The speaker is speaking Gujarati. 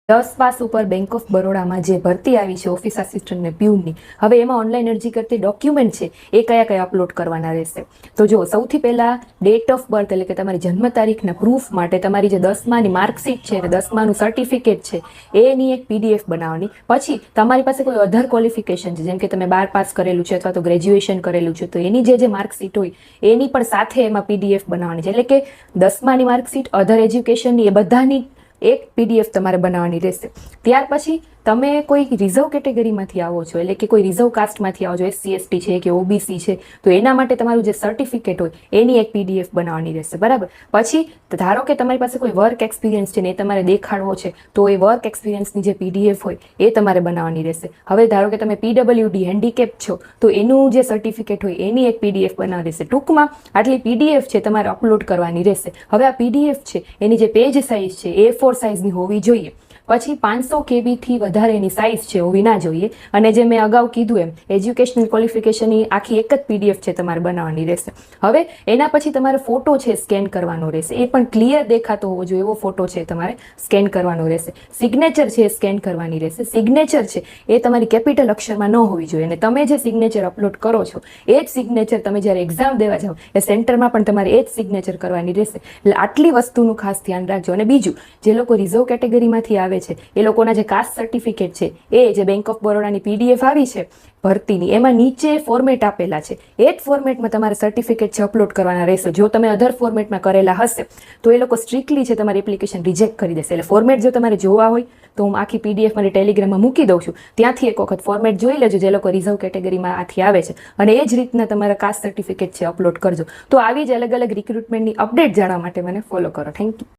10 પાસ ઉપર બેંક ઓફ બરોડામાં જે ભરતી આવી છે ઓફિસ આસિસ્ટન્ટ ને પ્યુનની, હવે એમાં ઓનલાઈન અરજી કરતી ડોક્યુમેન્ટ છે એ કયા કયા અપલોડ કરવાના રહેશે. તો જો સૌથી પહેલા ડેટ ઓફ બર્થ એટલે કે તમારી જન્મ તારીખના પ્રૂફ માટે તમારી જે 10માની માર્કશીટ છે અને 10માનું સર્ટિફિકેટ છે એની એક પીડીએફ બનાવવાની. પછી તમારી પાસે કોઈ અધર ક્વોલિફિકેશન છે, જેમ કે તમે 12 પાસ કરેલું છે અથવા તો ગ્રેજ્યુએશન કરેલું છે, તો એની જે માર્કશીટ હોય એની પણ સાથે એમાં પીડીએફ બનાવવાની છે. એટલે કે 10માની માર્કશીટ, અધર એજ્યુકેશનની, એ બધાની એક પીડીએફ તમારે બનાવવાની રહેશે. ત્યાર પછી તમે કોઈ રિઝર્વ કેટેગરીમાંથી આવો છો, એટલે કે કોઈ રિઝર્વ કાસ્ટમાંથી આવો છો, SC ST છે કે OBC છે, તો એના માટે તમારું જે સર્ટિફિકેટ હોય એની એક પીડીએફ બનાવવાની રહેશે. બરાબર. પછી ધારો કે તમારી પાસે કોઈ વર્ક એક્સપિરિયન્સ છે ને એ તમારે દેખાડવો છે, તો એ વર્ક એક્સપિરિયન્સની જે પીડીએફ હોય એ તમારે બનાવવાની રહેશે. હવે ધારો કે તમે PWD હેન્ડીકેપ છો, તો એનું જે સર્ટિફિકેટ હોય એની એક પીડીએફ બનાવવાની રહેશે. ટૂંકમાં આટલી પીડીએફ છે તમારે અપલોડ કરવાની રહેશે. હવે આ પીડીએફ છે એની જે પેજ સાઇઝ છે A4 સાઇઝની હોવી જોઈએ. પછી 500 KB થી વધારે એની સાઇઝ છે હોવી ના જોઈએ. અને જે મેં અગાઉ કીધું એમ એજ્યુકેશનલ ક્વોલિફિકેશનની આખી એક જ પીડીએફ છે તમારે બનાવવાની રહેશે. હવે એના પછી તમારે ફોટો છે સ્કેન કરવાનો રહેશે, એ પણ ક્લિયર દેખાતો હોવો જોઈએ એવો ફોટો છે તમારે સ્કેન કરવાનો રહેશે. સિગ્નેચર છે એ સ્કેન કરવાની રહેશે. સિગ્નેચર છે એ તમારી કેપિટલ અક્ષરમાં ન હોવી જોઈએ, અને તમે જે સિગ્નેચર અપલોડ કરો છો એ જ સિગ્નેચર તમે જ્યારે એક્ઝામ દેવા જાઓ એ સેન્ટરમાં પણ તમારે એ જ સિગ્નેચર કરવાની રહેશે. એટલે આટલી વસ્તુનું ખાસ ધ્યાન રાખજો. અને બીજું, જે લોકો રિઝર્વ કેટેગરીમાંથી આવે છે એ લોકોના જે કાસ્ટ સર્ટિફિકેટ છે એ જે બેંક ઓફ બરોડાની પીડીએફ આવી છે ભરતીની, એમાં નીચે ફોર્મેટ આપેલા છે એ જ ફોર્મેટમાં તમારે સર્ટિફિકેટ છે અપલોડ કરવાના રહેશે. જો તમે અધર ફોર્મેટમાં કરેલા હશે તો એ લોકો સ્ટ્રિક્ટલી છે તમારી એપ્લિકેશન રિજેક્ટ કરી દેશે. એટલે ફોર્મેટ જો તમારે જોવા હોય તો હું આખી પીડીએફ મારી ટેલિગ્રામમાં મૂકી દઉં છું, ત્યાંથી એક વખત ફોર્મેટ જોઈ લેજો જે લોકો રિઝર્વ કેટેગરીમાં આથી આવે છે, અને એ જ રીતના તમારા કાસ્ટ સર્ટિફિકેટ છે અપલોડ કરજો. તો આવી જ અલગ અલગ રિક્રુટમેન્ટની અપડેટ જાણવા માટે મને ફોલો કરો. Thank you.